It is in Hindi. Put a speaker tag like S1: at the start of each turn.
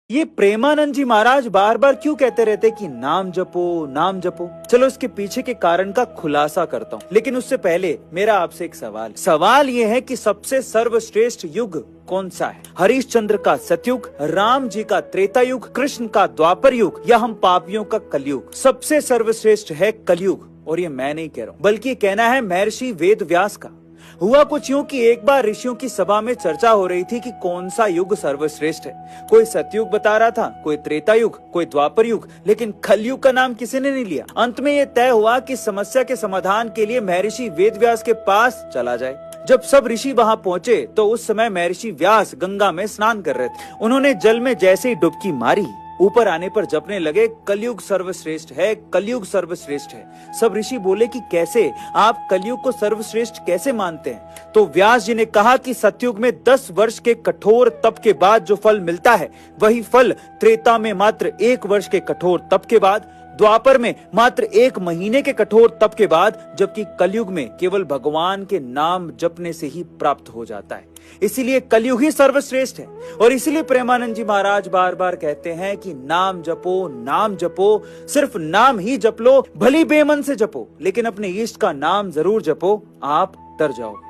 S1: ये प्रेमानंद जी महाराज बार बार क्यों कहते रहते कि नाम जपो नाम जपो। चलो इसके पीछे के कारण का खुलासा करता हूँ, लेकिन उससे पहले मेरा आपसे एक सवाल ये है कि सबसे सर्वश्रेष्ठ युग कौन सा है? हरिश्चंद्र का सतयुग, राम जी का त्रेता युग, कृष्ण का द्वापर युग, या हम पापियों का कलयुग? सबसे सर्वश्रेष्ठ है कलयुग। और ये मैं नहीं कह रहा हूँ, बल्कि कहना है महर्षि वेद व्यास का। हुआ कुछ यूं कि एक बार ऋषियों की सभा में चर्चा हो रही थी कि कौन सा युग सर्वश्रेष्ठ है। कोई सतयुग बता रहा था, कोई त्रेता युग, कोई द्वापर युग, लेकिन कलयुग का नाम किसी ने नहीं लिया। अंत में यह तय हुआ कि समस्या के समाधान के लिए महर्षि वेदव्यास के पास चला जाए। जब सब ऋषि वहां पहुंचे तो उस समय महर्षि व्यास गंगा में स्नान कर रहे थे। उन्होंने जल में जैसे ही डुबकी मारी, ऊपर आने पर जपने लगे, कलयुग सर्वश्रेष्ठ है, कलयुग सर्वश्रेष्ठ है। सब ऋषि बोले कि कैसे, आप कलयुग को सर्वश्रेष्ठ कैसे मानते हैं? तो व्यास जी ने कहा कि सतयुग में 10 वर्ष के कठोर तप के बाद जो फल मिलता है, वही फल त्रेता में मात्र 1 वर्ष के कठोर तप के बाद, द्वापर में मात्र 1 महीने के कठोर तप के बाद, जबकि कलयुग में केवल भगवान के नाम जपने से ही प्राप्त हो जाता है। इसीलिए कलयुग ही सर्वश्रेष्ठ है। और इसीलिए प्रेमानंद जी महाराज बार बार कहते हैं कि नाम जपो, सिर्फ नाम ही जप लो, भली बेमन से जपो, लेकिन अपने इष्ट का नाम जरूर जपो, आप तर जाओगे।